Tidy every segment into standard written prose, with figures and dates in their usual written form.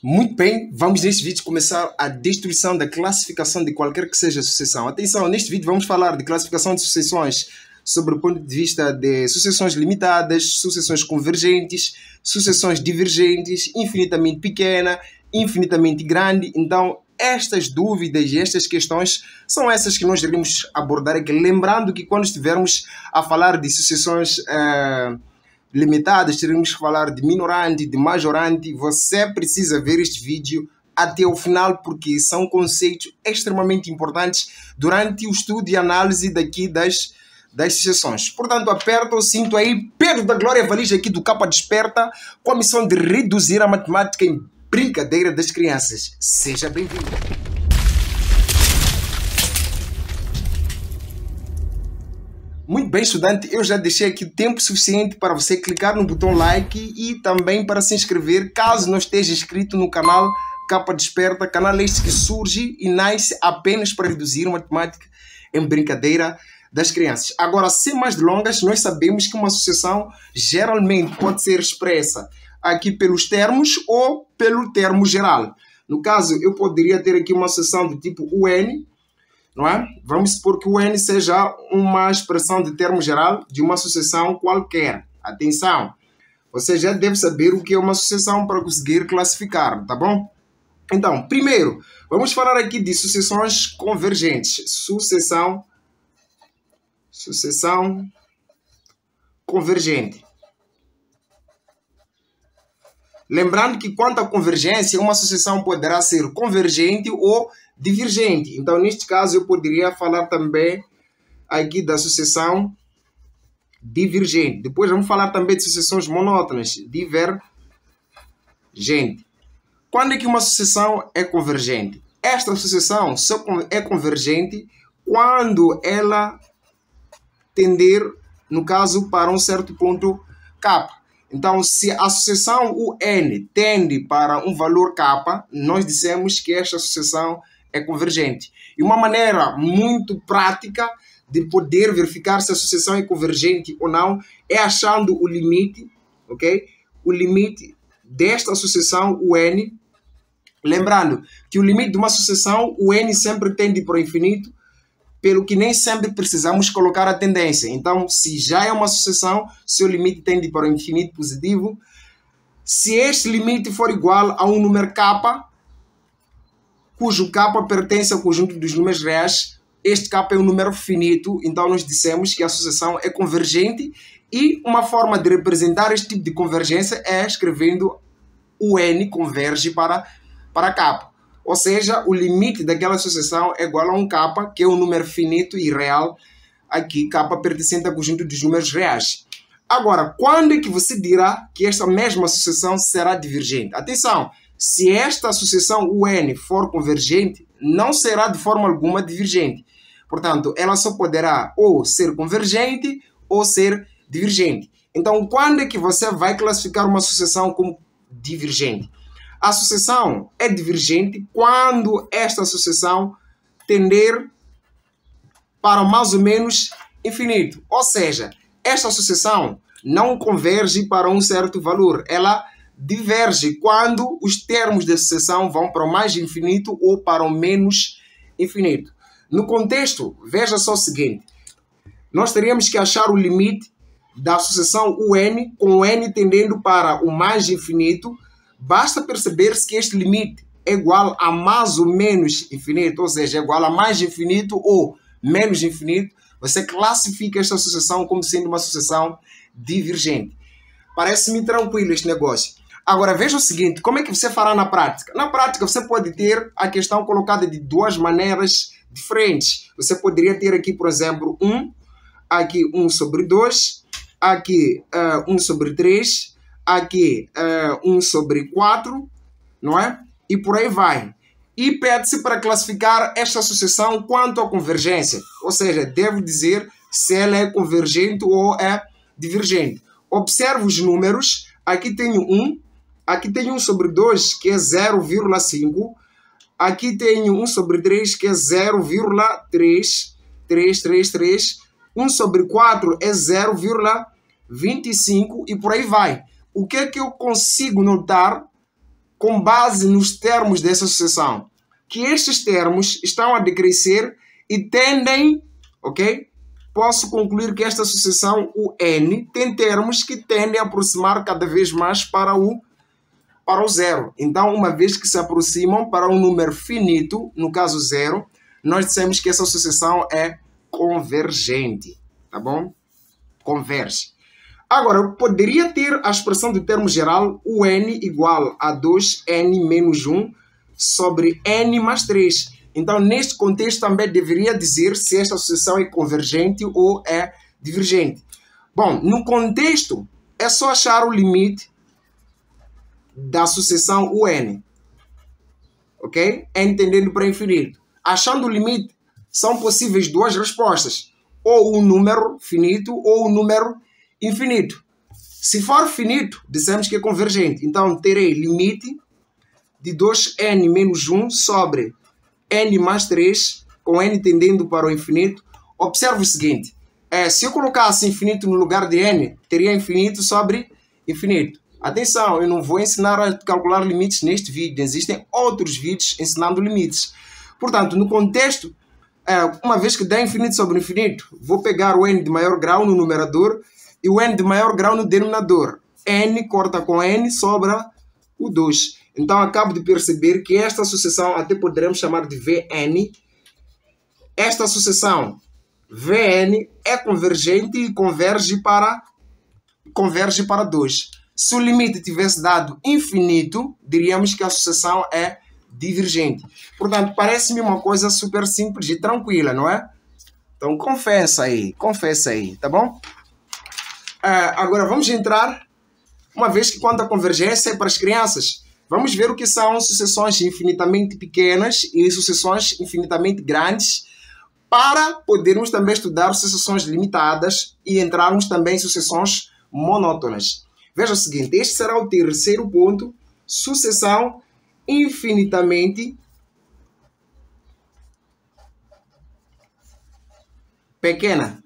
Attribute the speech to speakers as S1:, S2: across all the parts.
S1: Muito bem, vamos neste vídeo começar a destruição da classificação de qualquer que seja a sucessão. Atenção, neste vídeo vamos falar de classificação de sucessões sobre o ponto de vista de sucessões limitadas, sucessões convergentes, sucessões divergentes, infinitamente pequena, infinitamente grande. Então, estas dúvidas e estas questões são essas que nós iremos abordar aqui. Lembrando que quando estivermos a falar de sucessões limitadas, teremos que falar de minorante, de majorante. Você precisa ver este vídeo até o final, porque são conceitos extremamente importantes durante o estudo e análise daqui das sucessões. Portanto, aperta o cinto aí. Pedro da Glória Valija aqui do Capa Desperta, com a missão de reduzir a matemática em brincadeira das crianças. Seja bem-vindo. Muito bem, estudante, eu já deixei aqui tempo suficiente para você clicar no botão like e também para se inscrever, caso não esteja inscrito no canal Capa Desperta, canal este que surge e nasce apenas para reduzir matemática em brincadeira das crianças. Agora, sem mais delongas, nós sabemos que uma sucessão geralmente pode ser expressa aqui pelos termos ou pelo termo geral. No caso, eu poderia ter aqui uma sucessão do tipo UN, não é? Vamos supor que o N seja uma expressão de termo geral de uma sucessão qualquer. Atenção, você já deve saber o que é uma sucessão para conseguir classificar, tá bom? Então, primeiro, vamos falar aqui de sucessões convergentes. Sucessão convergente. Lembrando que quanto à convergência, uma sucessão poderá ser convergente ou divergente. Então, neste caso, eu poderia falar também aqui da sucessão divergente. Depois vamos falar também de sucessões monótonas, divergente. Quando é que uma sucessão é convergente? Esta sucessão só é convergente quando ela tender, no caso, para um certo ponto K. Então, se a sucessão UN tende para um valor K, nós dissemos que esta sucessão é convergente. E uma maneira muito prática de poder verificar se a sucessão é convergente ou não é achando o limite, ok? O limite desta sucessão UN. Lembrando que o limite de uma sucessão UN sempre tende para o infinito, pelo que nem sempre precisamos colocar a tendência. Então, se já é uma sucessão, seu limite tende para o infinito positivo. Se este limite for igual a um número K, cujo K pertence ao conjunto dos números reais, este K é um número finito, então nós dissemos que a sucessão é convergente e uma forma de representar este tipo de convergência é escrevendo o N converge para K. Ou seja, o limite daquela sucessão é igual a um K, que é um número finito e real, aqui K pertencente ao conjunto dos números reais. Agora, quando é que você dirá que esta mesma sucessão será divergente? Atenção! Se esta sucessão UN for convergente, não será de forma alguma divergente. Portanto, ela só poderá ou ser convergente ou ser divergente. Então, quando é que você vai classificar uma sucessão como divergente? A sucessão é divergente quando esta sucessão tender para mais ou menos infinito. Ou seja, esta sucessão não converge para um certo valor. Ela diverge quando os termos da sucessão vão para o mais infinito ou para o menos infinito. No contexto, veja só o seguinte. Nós teríamos que achar o limite da sucessão UN com o N tendendo para o mais infinito. Basta perceber-se que este limite é igual a mais ou menos infinito, ou seja, é igual a mais infinito ou menos infinito. Você classifica esta sucessão como sendo uma sucessão divergente. Parece-me tranquilo este negócio. Agora, veja o seguinte, como é que você fará na prática? Na prática, você pode ter a questão colocada de duas maneiras diferentes. Você poderia ter aqui, por exemplo, aqui 1 sobre 2, aqui 1 sobre 3, aqui 1 sobre 4, não é? E por aí vai. E pede-se para classificar esta sucessão quanto à convergência. Ou seja, devo dizer se ela é convergente ou é divergente. Observe os números. Aqui tenho 1. Aqui tenho 1 sobre 2, que é 0,5. Aqui tenho 1 sobre 3, que é 0,333. 1 sobre 4 é 0,25 e por aí vai. O que é que eu consigo notar com base nos termos dessa sucessão, que estes termos estão a decrescer e tendem, ok? Posso concluir que esta sucessão, o n, tem termos que tendem a aproximar cada vez mais para o zero. Então, uma vez que se aproximam para um número finito, no caso zero, nós dissemos que essa sucessão é convergente, tá bom? Converge. Agora, eu poderia ter a expressão do termo geral, o n igual a 2n menos 1 sobre n mais 3. Então, neste contexto, também deveria dizer se esta sucessão é convergente ou é divergente. Bom, no contexto, é só achar o limite da sucessão UN. Ok? N tendendo para infinito. Achando o limite, são possíveis duas respostas. Ou um número finito ou um número infinito. Se for finito, dissemos que é convergente. Então, terei limite de 2n menos 1 sobre n mais 3, com n tendendo para o infinito. Observe o seguinte. Se eu colocasse infinito no lugar de n, teria infinito sobre infinito. Atenção, eu não vou ensinar a calcular limites neste vídeo. Existem outros vídeos ensinando limites. Portanto, no contexto, uma vez que dá infinito sobre infinito, vou pegar o n de maior grau no numerador e o n de maior grau no denominador. N corta com n, sobra o 2. Então, acabo de perceber que esta sucessão até poderemos chamar de Vn. Esta sucessão Vn é convergente e converge para 2. Se o limite tivesse dado infinito, diríamos que a sucessão é divergente. Portanto, parece-me uma coisa super simples e tranquila, não é? Então, confessa aí, tá bom? Agora, vamos entrar, uma vez que quanto à convergência é para as crianças, vamos ver o que são sucessões infinitamente pequenas e sucessões infinitamente grandes, para podermos também estudar sucessões limitadas e entrarmos também em sucessões monótonas. Veja o seguinte, este será o terceiro ponto, sucessão infinitamente pequena.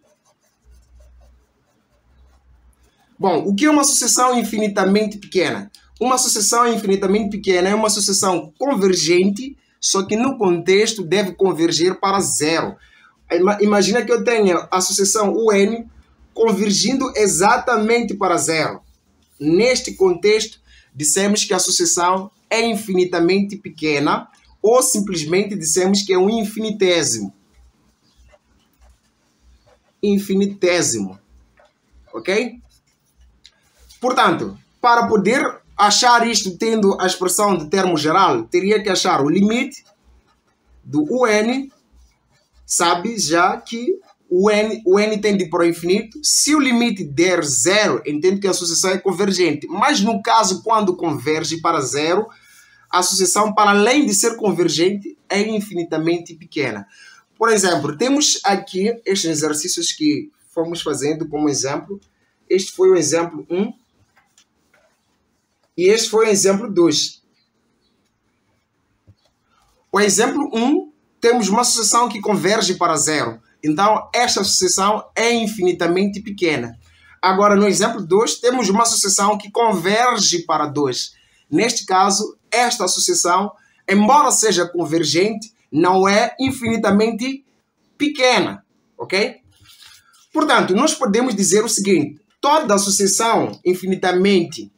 S1: Bom, o que é uma sucessão infinitamente pequena? Uma sucessão infinitamente pequena é uma sucessão convergente, só que no contexto deve convergir para zero. Imagina que eu tenha a sucessão UN convergindo exatamente para zero. Neste contexto, dissemos que a sucessão é infinitamente pequena ou simplesmente dissemos que é um infinitésimo. Infinitésimo. Ok? Portanto, para poder achar isto tendo a expressão de termo geral, teria que achar o limite do UN. Sabe já que o n tende para o infinito. Se o limite der zero, entendo que a sucessão é convergente. Mas no caso, quando converge para zero, a sucessão, para além de ser convergente, é infinitamente pequena. Por exemplo, temos aqui estes exercícios que fomos fazendo como exemplo. Este foi o exemplo 1 e este foi o exemplo 2. O exemplo 1, temos uma sucessão que converge para zero. Então, esta sucessão é infinitamente pequena. Agora, no exemplo 2, temos uma sucessão que converge para 2. Neste caso, esta sucessão, embora seja convergente, não é infinitamente pequena. Ok? Portanto, nós podemos dizer o seguinte. Toda sucessão infinitamente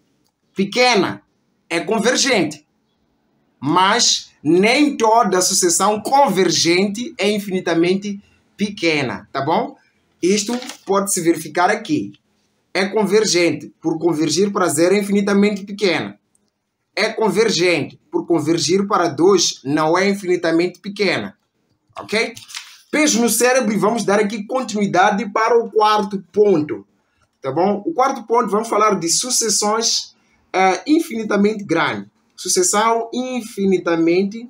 S1: pequena é convergente. Mas nem toda sucessão convergente é infinitamente pequena, tá bom? Isto pode-se verificar aqui. É convergente, por convergir para zero é infinitamente pequena. É convergente, por convergir para 2 não é infinitamente pequena. Ok? Peso no cérebro e vamos dar aqui continuidade para o quarto ponto. Tá bom? O quarto ponto, vamos falar de sucessões infinitamente grandes. Sucessão infinitamente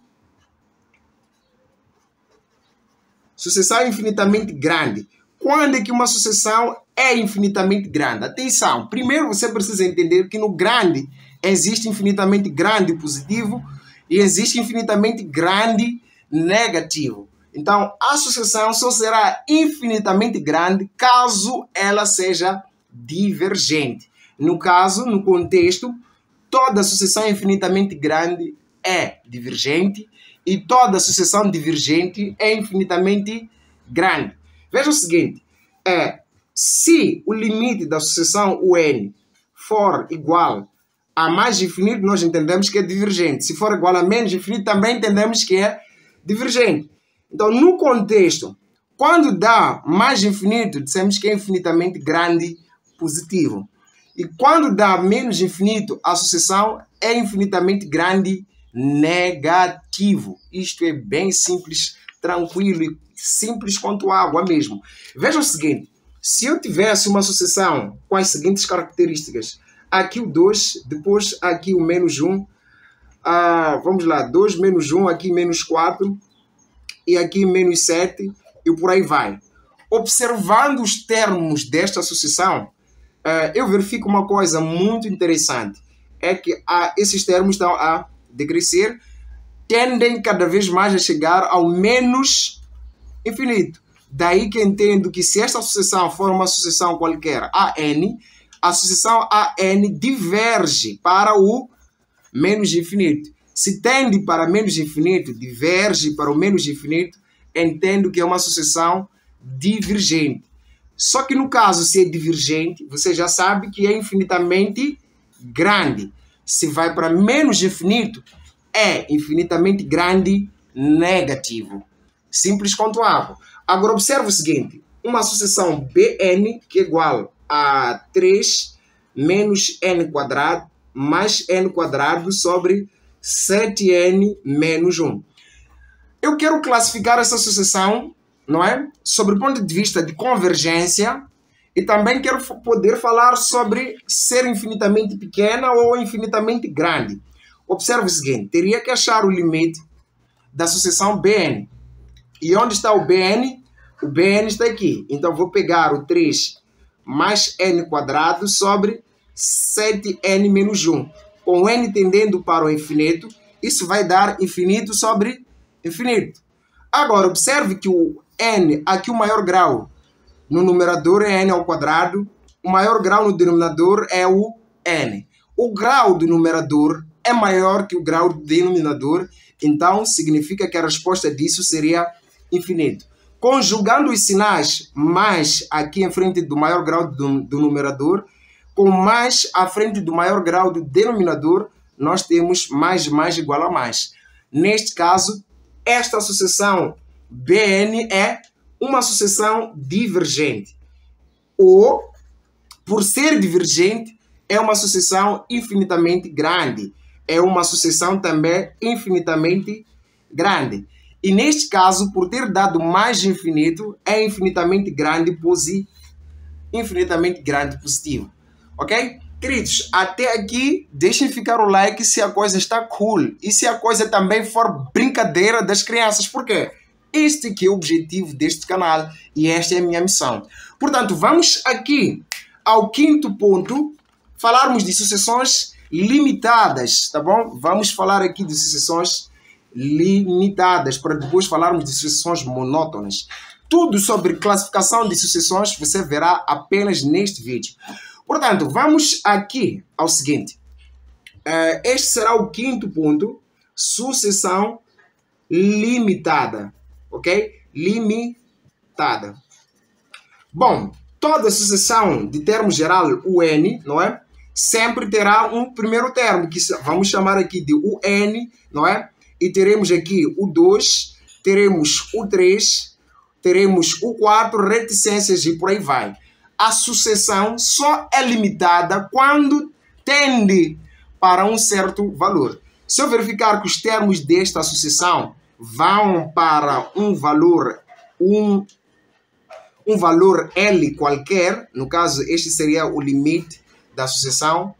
S1: grande. Quando é que uma sucessão é infinitamente grande? Atenção, primeiro você precisa entender que no grande existe infinitamente grande positivo e existe infinitamente grande negativo. Então, a sucessão só será infinitamente grande caso ela seja divergente. No caso, no contexto, toda sucessão infinitamente grande é divergente e toda sucessão divergente é infinitamente grande. Veja o seguinte, se o limite da sucessão UN for igual a mais infinito, nós entendemos que é divergente. Se for igual a menos infinito, também entendemos que é divergente. Então, no contexto, quando dá mais infinito, dissemos que é infinitamente grande, positivo. E quando dá menos infinito, a sucessão é infinitamente grande, negativo. Isto é bem simples, tranquilo e simples quanto água mesmo. Veja o seguinte, se eu tivesse uma sucessão com as seguintes características, aqui o 2, depois aqui o menos 1, vamos lá, 2 menos 1, aqui menos 4, e aqui menos 7, e por aí vai. Observando os termos desta sucessão, eu verifico uma coisa muito interessante, é que esses termos estão a decrescer, tendem cada vez mais a chegar ao menos infinito. Daí que entendo que se esta sucessão for uma sucessão qualquer AN, a sucessão AN diverge para o menos infinito. Se tende para menos infinito, diverge para o menos infinito, entendo que é uma sucessão divergente. Só que no caso, se é divergente, você já sabe que é infinitamente grande. Se vai para menos infinito, é infinitamente grande, negativo. Simples quanto água. Agora, observe o seguinte. Uma sucessão Bn, que é igual a 3 menos n quadrado mais n quadrado sobre 7n menos 1. Eu quero classificar essa sucessão, não é? Sobre o ponto de vista de convergência e também quero poder falar sobre ser infinitamente pequena ou infinitamente grande. Observe o seguinte, teria que achar o limite da sucessão Bn. E onde está o Bn? O Bn está aqui. Então, vou pegar o 3 mais n quadrado sobre 7n menos 1. Com n tendendo para o infinito, isso vai dar infinito sobre infinito. Agora, observe que o n, aqui o maior grau no numerador é n ao quadrado, o maior grau no denominador é o n. O grau do numerador é maior que o grau do denominador, então significa que a resposta disso seria infinito. Conjugando os sinais mais aqui em frente do maior grau do numerador, com mais à frente do maior grau do denominador, nós temos mais igual a mais. Neste caso, esta sucessão Bn é uma sucessão divergente. Ou, por ser divergente, é uma sucessão infinitamente grande. É uma sucessão também infinitamente grande. E neste caso, por ter dado mais de infinito, é infinitamente grande positivo. Ok? Queridos, até aqui, deixem ficar o like se a coisa está cool. E se a coisa também for brincadeira das crianças. Por quê? Este que é o objetivo deste canal e esta é a minha missão. Portanto, vamos aqui ao quinto ponto, falarmos de sucessões limitadas, tá bom? Vamos falar aqui de sucessões limitadas, para depois falarmos de sucessões monótonas. Tudo sobre classificação de sucessões você verá apenas neste vídeo. Portanto, vamos aqui ao seguinte. Este será o quinto ponto, sucessão limitada, ok? Limitada. Bom, toda sucessão de termo geral UN, não é? Sempre terá um primeiro termo, que vamos chamar aqui de UN, não é? E teremos aqui o 2, teremos o 3, teremos o 4, reticências e por aí vai. A sucessão só é limitada quando tende para um certo valor. Se eu verificar que os termos desta sucessão vão para um valor L qualquer, no caso este seria o limite da sucessão,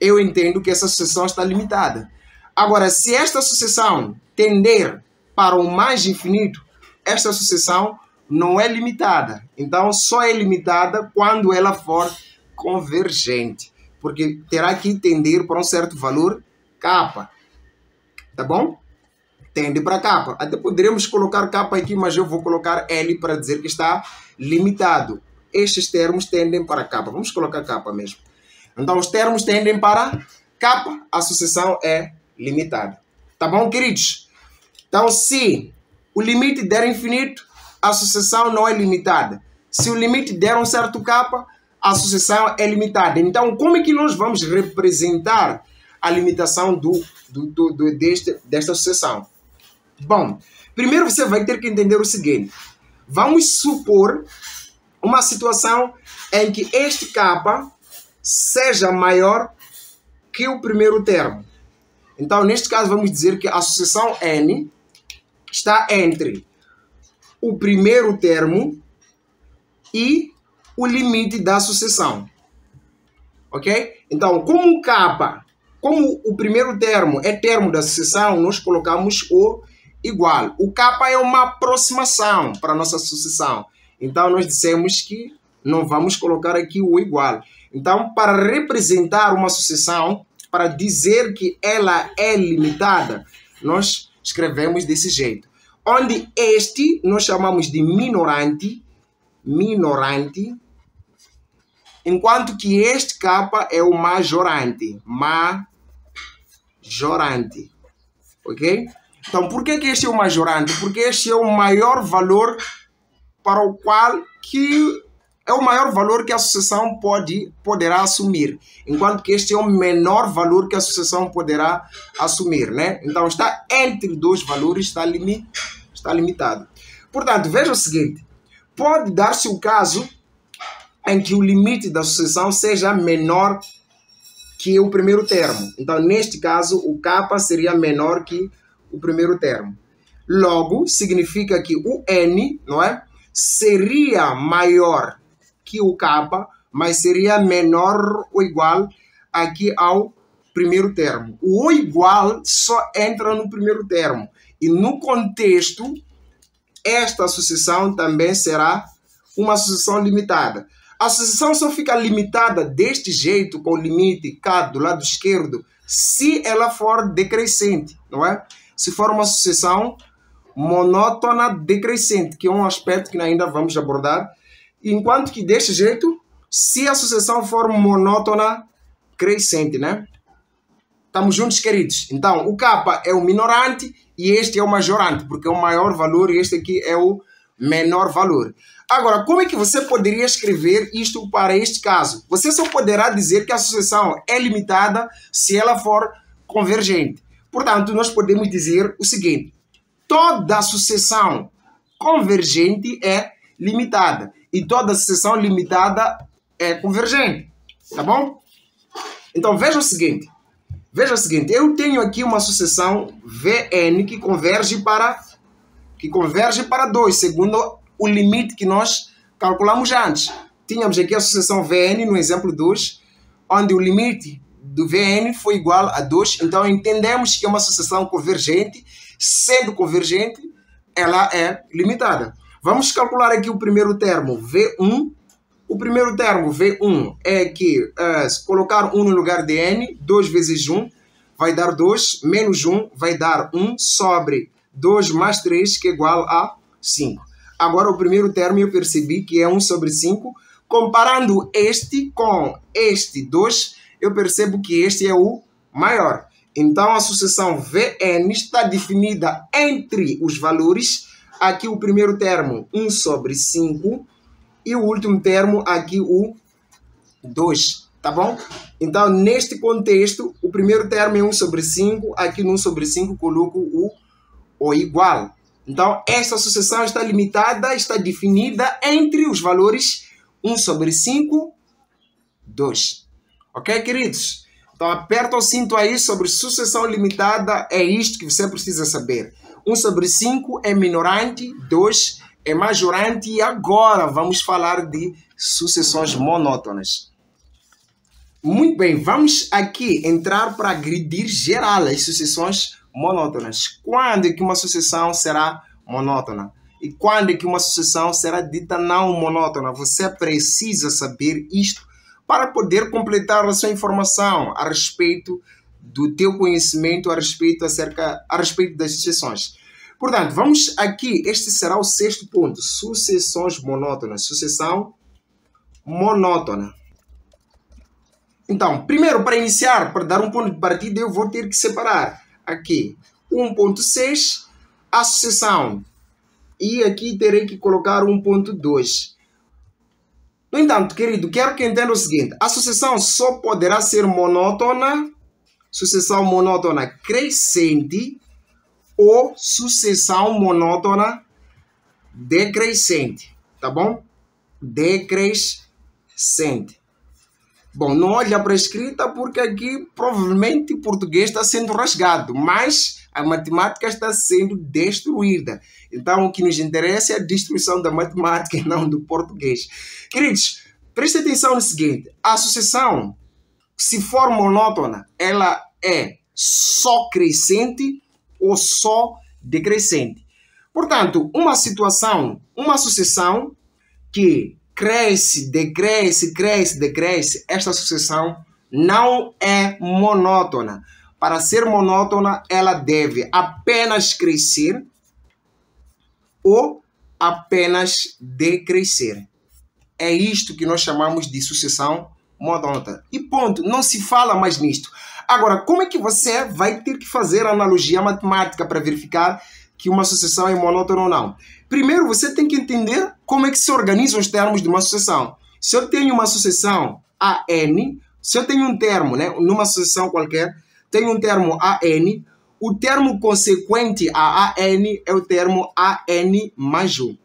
S1: eu entendo que essa sucessão está limitada. Agora, se esta sucessão tender para o mais infinito, esta sucessão não é limitada. Então, só é limitada quando ela for convergente, porque terá que tender para um certo valor K. Tá bom? Tende para K. Até poderíamos colocar K aqui, mas eu vou colocar L para dizer que está limitado. Estes termos tendem para K. Vamos colocar K mesmo. Então, os termos tendem para K, a sucessão é limitada. Tá bom, queridos? Então, se o limite der infinito, a sucessão não é limitada. Se o limite der um certo K, a sucessão é limitada. Então, como é que nós vamos representar a limitação desta sucessão? Bom, primeiro você vai ter que entender o seguinte. Vamos supor uma situação em que este K seja maior que o primeiro termo. Então, neste caso, vamos dizer que a sucessão N está entre o primeiro termo e o limite da sucessão. Ok? Então, como o primeiro termo é termo da sucessão, nós colocamos o igual. O K é uma aproximação para a nossa sucessão. Então, nós dissemos que não vamos colocar aqui o igual. Então, para representar uma sucessão, para dizer que ela é limitada, nós escrevemos desse jeito. Onde este nós chamamos de minorante, enquanto que este K é o majorante, ok? Então, por que este é o majorante? Porque este é o maior valor para o qual é o maior valor que a sucessão poderá assumir, enquanto que este é o menor valor que a sucessão poderá assumir, né? Então, está entre dois valores, está limitado. Portanto, veja o seguinte, pode dar-se o caso em que o limite da sucessão seja menor que o primeiro termo. Então, neste caso, o K seria menor que o primeiro termo. Logo, significa que o N, não é, seria maior que o K, mas seria menor ou igual aqui ao primeiro termo. O igual só entra no primeiro termo. E no contexto, esta sucessão também será uma sucessão limitada. A sucessão só fica limitada deste jeito, com o limite K do lado esquerdo, se ela for decrescente, não é? Se for uma sucessão monótona decrescente, que é um aspecto que ainda vamos abordar, enquanto que deste jeito, se a sucessão for monótona crescente, né? Estamos juntos, queridos? Então, o K é o minorante e este é o majorante, porque é o maior valor e este aqui é o menor valor. Agora, como é que você poderia escrever isto para este caso? Você só poderá dizer que a sucessão é limitada se ela for convergente. Portanto, nós podemos dizer o seguinte. Toda sucessão convergente é limitada. E toda sucessão limitada é convergente. Tá bom? Então, veja o seguinte. Eu tenho aqui uma sucessão Vn que converge para 2, segundo o limite que nós calculamos antes. Tínhamos aqui a sucessão Vn no exemplo 2, onde o limite do Vn foi igual a 2. Então, entendemos que é uma sucessão convergente. Sendo convergente, ela é limitada. Vamos calcular aqui o primeiro termo, V1. O primeiro termo, V1, é que se colocar 1 no lugar de N, 2 vezes 1 vai dar 2, menos 1 vai dar 1, sobre 2 mais 3, que é igual a 5. Agora, o primeiro termo eu percebi que é 1 sobre 5. Comparando este com este 2, eu percebo que este é o maior. Então, a sucessão Vn está definida entre os valores. Aqui o primeiro termo, 1 sobre 5. E o último termo, aqui o 2. Tá bom? Então, neste contexto, o primeiro termo é 1 sobre 5. Aqui no 1 sobre 5 coloco o igual. Então, esta sucessão está limitada, está definida entre os valores 1 sobre 5, 2. Ok, queridos? Então, aperta o cinto aí sobre sucessão limitada. É isto que você precisa saber. 1 sobre 5 é minorante, 2 é majorante. E agora vamos falar de sucessões monótonas. Muito bem, vamos aqui entrar para agredir geral as sucessões monótonas. Quando é que uma sucessão será monótona? E quando é que uma sucessão será dita não monótona? Você precisa saber isto para poder completar a sua informação a respeito do teu conhecimento, a respeito das sucessões. Portanto, vamos aqui, este será o 6º ponto, sucessões monótonas. Sucessão monótona. Então, primeiro, para iniciar, para dar um ponto de partida, eu vou ter que separar aqui 1.6, a sucessão, e aqui terei que colocar 1.2. No entanto, querido, quero que entenda o seguinte: a sucessão só poderá ser monótona, sucessão monótona crescente ou sucessão monótona decrescente, tá bom? Decrescente. Bom, não olha para a escrita porque aqui provavelmente o português está sendo rasgado, mas a matemática está sendo destruída. Então o que nos interessa é a destruição da matemática e não do português. Queridos, preste atenção no seguinte: a sucessão, se for monótona, ela é só crescente ou só decrescente. Portanto, uma sucessão que cresce, decresce, cresce, decresce, esta sucessão não é monótona. Para ser monótona, ela deve apenas crescer ou apenas decrescer. É isto que nós chamamos de sucessão monótona. E ponto, não se fala mais nisto. Agora, como é que você vai ter que fazer a analogia matemática para verificar que uma sucessão é monótona ou não? Primeiro, você tem que entender como é que se organizam os termos de uma sucessão. Se eu tenho uma sucessão AN, se eu tenho um termo, né, numa sucessão qualquer, tenho um termo AN, o termo consequente a AN é o termo AN mais 1.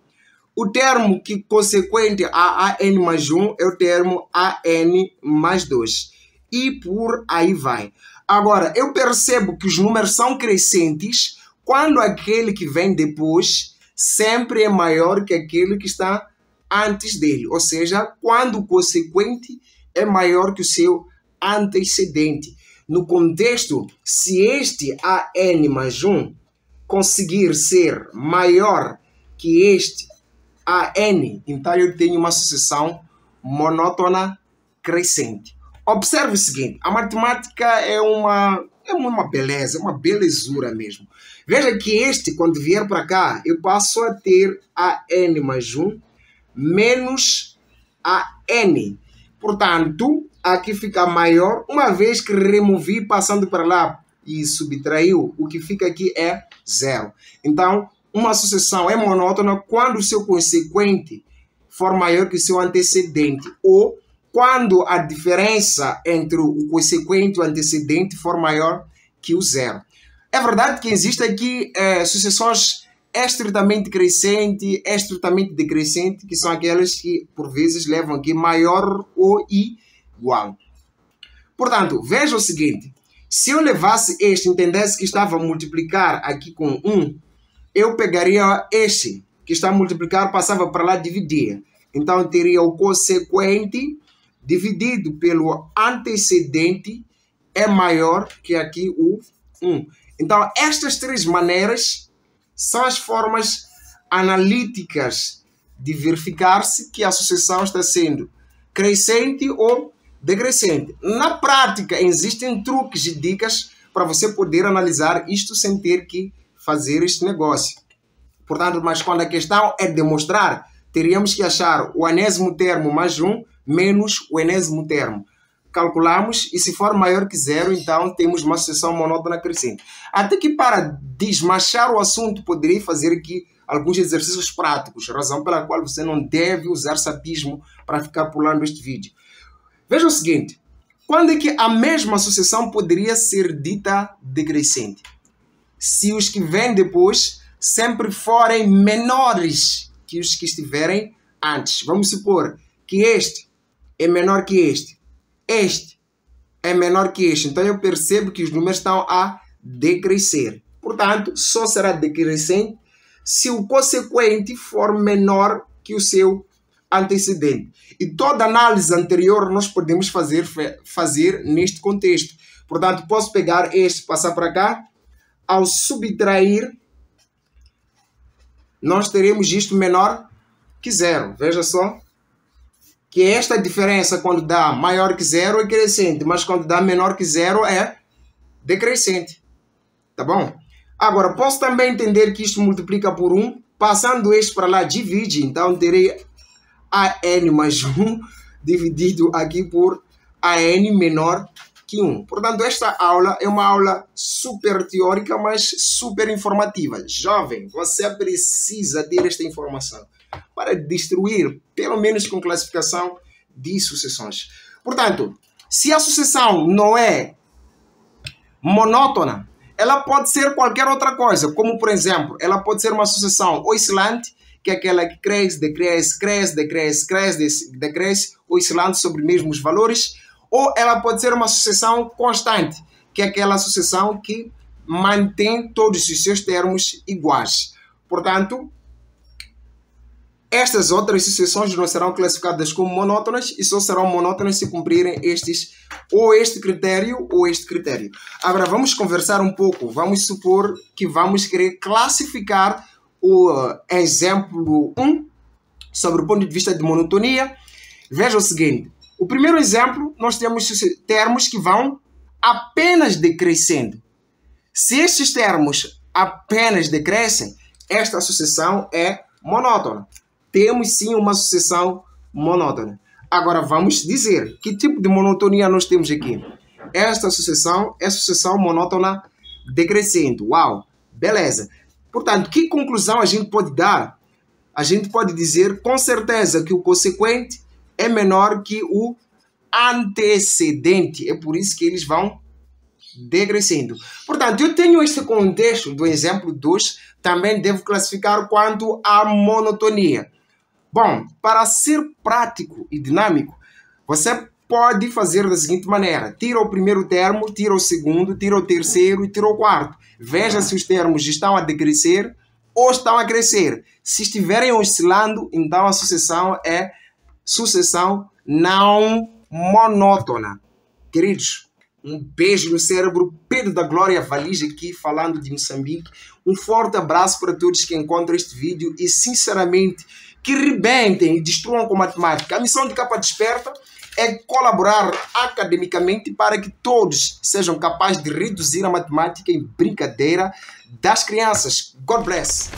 S1: O termo consequente a AN mais 1 é o termo AN mais 2. E por aí vai. Agora, eu percebo que os números são crescentes quando aquele que vem depois sempre é maior que aquele que está antes dele. Ou seja, quando o consequente é maior que o seu antecedente. No contexto, se este AN mais 1 conseguir ser maior que este AN, então eu tenho uma sucessão monótona crescente. Observe o seguinte: a matemática é uma beleza, é uma belezura mesmo. Veja que este, quando vier para cá, eu passo a ter AN mais 1 menos AN. Portanto, aqui fica maior, uma vez que removi passando para lá e subtraiu, o que fica aqui é 0. Então, uma sucessão é monótona quando o seu consequente for maior que o seu antecedente, ou quando a diferença entre o consequente e o antecedente for maior que o 0. É verdade que existem aqui sucessões estritamente crescente, estritamente decrescente, que são aquelas que por vezes levam aqui maior ou igual. Portanto, veja o seguinte: se eu levasse este, entendesse que estava a multiplicar aqui com 1, eu pegaria este, que está a multiplicar, passava para lá, dividia. Então, eu teria o consequente dividido pelo antecedente é maior que aqui o 1. Então, estas três maneiras são as formas analíticas de verificar-se que a sucessão está sendo crescente ou decrescente. Na prática, existem truques e dicas para você poder analisar isto sem ter que fazer este negócio. Portanto, mas quando a questão é demonstrar, teríamos que achar o enésimo termo mais 1 menos o enésimo termo. Calculamos e se for maior que 0, então temos uma sucessão monótona crescente. Até que para desmanchar o assunto, poderei fazer aqui alguns exercícios práticos, razão pela qual você não deve usar sapismo para ficar pulando este vídeo. Veja o seguinte: quando é que a mesma sucessão poderia ser dita decrescente? Se os que vêm depois sempre forem menores que os que estiverem antes. Vamos supor que este é menor que este. Este é menor que este. Então eu percebo que os números estão a decrescer. Portanto, só será decrescente se o consequente for menor que o seu antecedente. E toda análise anterior nós podemos fazer neste contexto. Portanto, posso pegar este, passar para cá. Ao subtrair, nós teremos isto menor que 0. Veja só que esta diferença, quando dá maior que 0, é crescente, mas quando dá menor que 0 é decrescente. Tá bom? Agora, posso também entender que isto multiplica por 1, passando este para lá, divide. Então, terei AN mais 1 dividido aqui por a n menor que 1. Portanto, esta aula é uma aula super teórica, mas super informativa. Jovem, você precisa ter esta informação para destruir, pelo menos com classificação de sucessões. Portanto, se a sucessão não é monótona, ela pode ser qualquer outra coisa, como, por exemplo, ela pode ser uma sucessão oscilante, que é aquela que cresce, decresce, cresce, decresce, cresce, decresce, oscilando sobre os mesmos valores, ou ela pode ser uma sucessão constante, que é aquela sucessão que mantém todos os seus termos iguais. Portanto, estas outras sucessões não serão classificadas como monótonas e só serão monótonas se cumprirem este critério ou este critério. Agora vamos conversar um pouco. Vamos supor que vamos querer classificar o exemplo 1 sobre o ponto de vista de monotonia. Veja o seguinte. O primeiro exemplo, nós temos termos que vão apenas decrescendo. Se estes termos apenas decrescem, esta sucessão é monótona. Temos sim uma sucessão monótona. Agora vamos dizer que tipo de monotonia nós temos aqui. Esta sucessão é sucessão monótona decrescendo. Uau, beleza. Portanto, que conclusão a gente pode dar? A gente pode dizer com certeza que o consequente é menor que o antecedente. É por isso que eles vão decrescendo. Portanto, eu tenho este contexto do exemplo 2, também devo classificar quanto à monotonia. Bom, para ser prático e dinâmico, você pode fazer da seguinte maneira. Tira o primeiro termo, tira o segundo, tira o terceiro e tira o quarto. Veja se os termos estão a decrescer ou estão a crescer. Se estiverem oscilando, então a sucessão é sucessão não monótona. Queridos, um beijo no cérebro. Pedro da Glória Valija aqui, falando de Moçambique. Um forte abraço para todos que encontram este vídeo e, sinceramente, que rebentem e destruam com matemática. A missão de Capa Desperta é colaborar academicamente para que todos sejam capazes de reduzir a matemática em brincadeira das crianças. God bless!